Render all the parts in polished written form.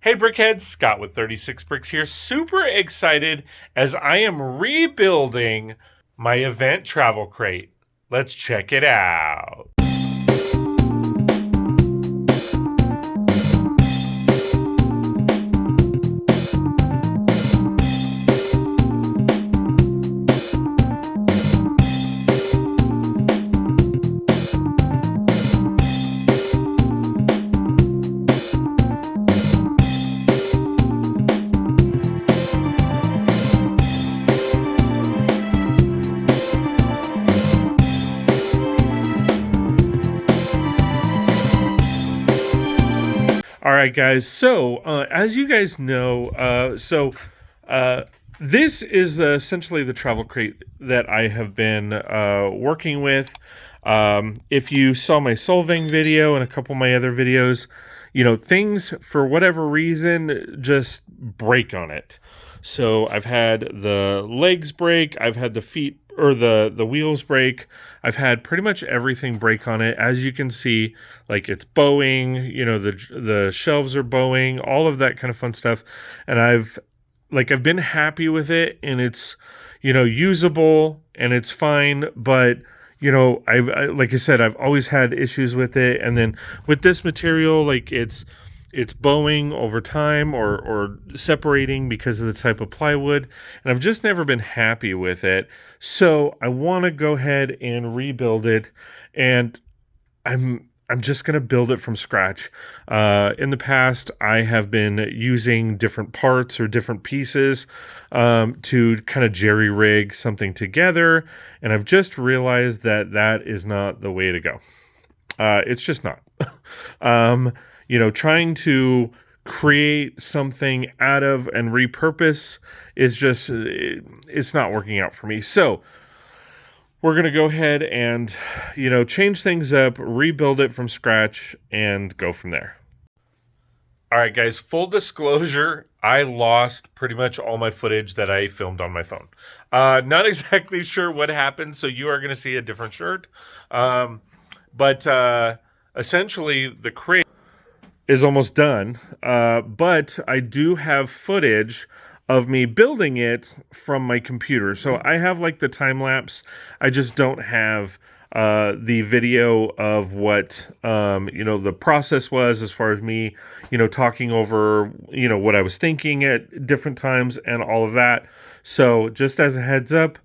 Hey Brickheads, Scott with 36 Bricks here. Super excited as I am rebuilding my event travel crate. Let's check it out. All right, guys. So, as you guys know, this is essentially the travel crate that I have been working with. If you saw my solving video and a couple of my other videos, you know, things for whatever reason just break on it. So I've had the legs break, I've had the feet or the wheels break. I've had pretty much everything break on it. As you can see, like it's bowing, you know, the shelves are bowing, all of that kind of fun stuff. And I've been happy with it, and it's, you know, usable and it's fine, but you know, like I said, I've always had issues with it. And then with this material, like it's bowing over time or separating because of the type of plywood, and I've just never been happy with it. So I want to go ahead and rebuild it, and I'm just going to build it from scratch. In the past, I have been using different parts or different pieces to kind of jerry rig something together, and I've just realized that that is not the way to go. It's just not. You know, trying to create something out of and repurpose is just, it's not working out for me. So we're going to go ahead and, you know, change things up, rebuild it from scratch, and go from there. All right, guys, full disclosure, I lost pretty much all my footage that I filmed on my phone. Not exactly sure what happened, so you are going to see a different shirt. But essentially, the crate is almost done, but I do have footage of me building it from my computer. So I have like the time lapse. I just don't have the video of what you know, the process was as far as me, you know, talking over, you know, what I was thinking at different times and all of that. So just as a heads up,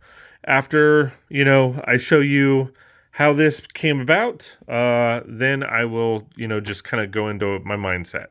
after, you know, I show you how this came about, then I will, you know, just kind of go into my mindset.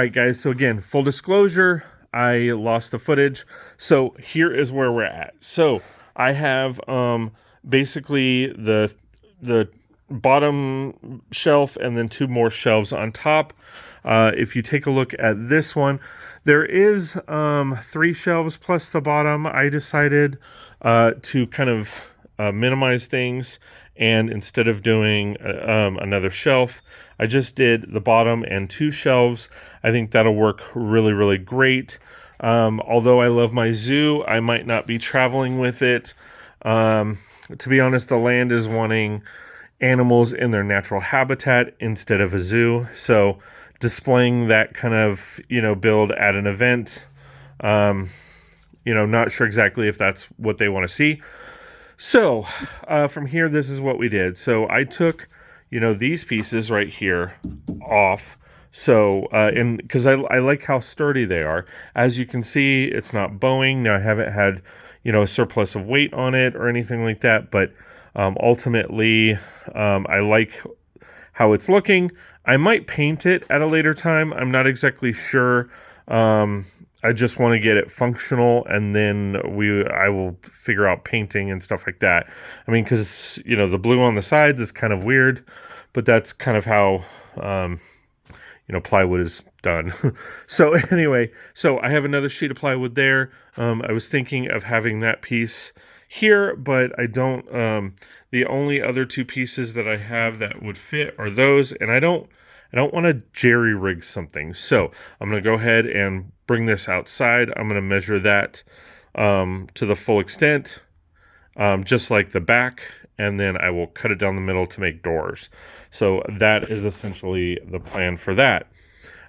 right, guys. So again, full disclosure, I lost the footage. So here is where we're at. So I have basically the bottom shelf and then 2 more shelves on top. If you take a look at this one, there is 3 shelves plus the bottom. I decided to kind of minimize things, and instead of doing another shelf, I just did the bottom and 2 shelves. I think that'll work really, really great. Although I love my zoo, I might not be traveling with it. To be honest, the land is wanting animals in their natural habitat instead of a zoo. So displaying that kind of, build at an event, not sure exactly if that's what they want to see. So from here, this is what we did. So I took, these pieces right here off. So, and because I like how sturdy they are. As you can see, it's not bowing. Now, I haven't had, a surplus of weight on it or anything like that. But ultimately, I like how it's looking. I might paint it at a later time. I'm not exactly sure. I just want to get it functional, and then I will figure out painting and stuff like that. I mean, because, the blue on the sides is kind of weird, but that's kind of how, plywood is done. So anyway, so I have another sheet of plywood there. I was thinking of having that piece here, but I don't. The only other 2 pieces that I have that would fit are those, and I don't want to jerry rig something. So I'm going to go ahead and bring this outside. I'm going to measure that to the full extent, just like the back, and then I will cut it down the middle to make doors. So that is essentially the plan for that.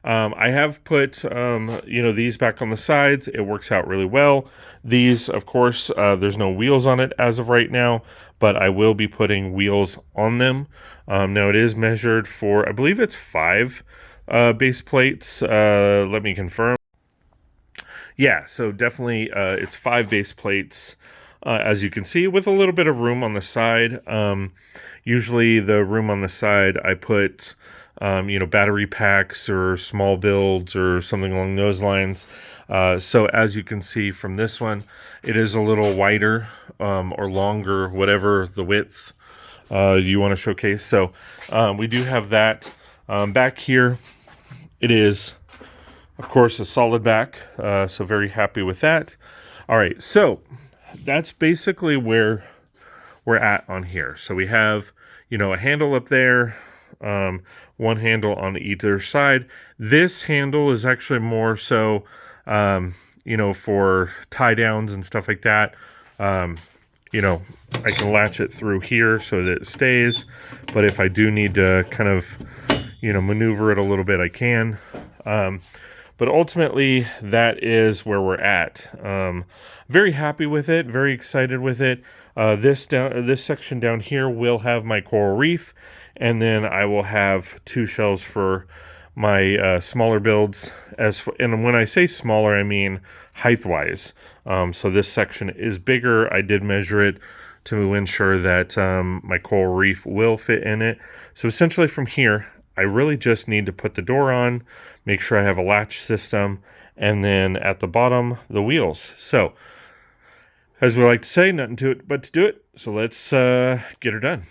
I have put, these back on the sides. It works out really well. These, of course, there's no wheels on it as of right now, but I will be putting wheels on them. Now it is measured for, I believe it's 5 base plates. Let me confirm. Yeah, so definitely it's 5 base plates, as you can see, with a little bit of room on the side. Usually the room on the side, I put, battery packs or small builds or something along those lines. So as you can see from this one, it is a little wider or longer, whatever the width you want to showcase. So we do have that. Back here, it is, of course, a solid back. So very happy with that. All right, so that's basically where we're at on here. So we have, a handle up there, 1 handle on either side. This handle is actually more so, for tie downs and stuff like that. I can latch it through here so that it stays. But if I do need to kind of, maneuver it a little bit, I can. But ultimately, that is where we're at. Very happy with it. Very excited with it. This section down here will have my coral reef, and then I will have 2 shelves for my smaller builds. And when I say smaller, I mean height-wise. So this section is bigger. I did measure it to ensure that my coral reef will fit in it. So essentially from here, I really just need to put the door on, make sure I have a latch system, and then at the bottom, the wheels. So, as we like to say, nothing to it but to do it. So let's get her done.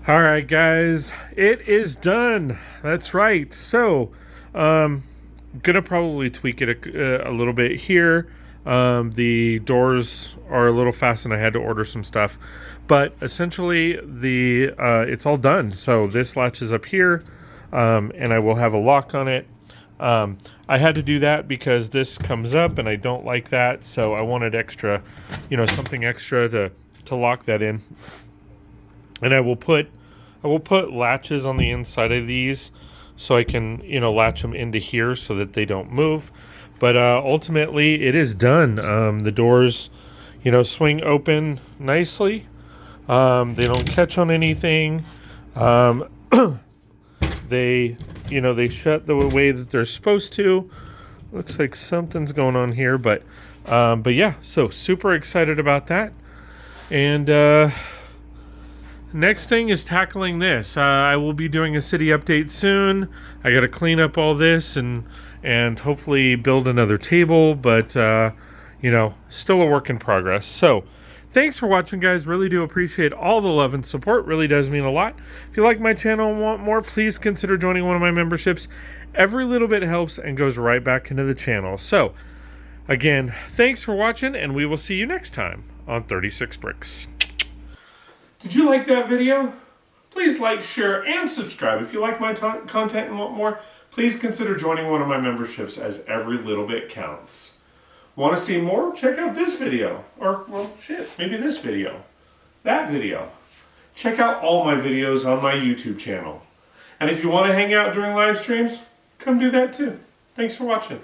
All right, guys, it is done. That's right. So, gonna probably tweak it a little bit here. The doors are a little fast, and I had to order some stuff, but essentially it's all done. So this latches up here, and I will have a lock on it. I had to do that because this comes up and I don't like that, so I wanted extra, you know, something extra to lock that in. And I will put latches on the inside of these so I can, you know, latch them into here so that they don't move. But ultimately, it is done. The doors, you know, swing open nicely. They don't catch on anything. They, you know, they shut the way that they're supposed to. Looks like something's going on here, but yeah, so super excited about that. And next thing is tackling this. I will be doing a city update soon. I got to clean up all this and hopefully build another table, but you know, still a work in progress. So thanks for watching, guys. Really do appreciate all the love and support. Really does mean a lot. If you like my channel and want more, please consider joining one of my memberships. Every little bit helps and goes right back into the channel. So again, thanks for watching, and we will see you next time on 36 Brix. Did you like that video? Please like, share, and subscribe. If you like my content and want more, please consider joining one of my memberships, as every little bit counts. Want to see more? Check out this video. Or, well, shit, maybe this video. That video. Check out all my videos on my YouTube channel. And if you want to hang out during live streams, come do that too. Thanks for watching.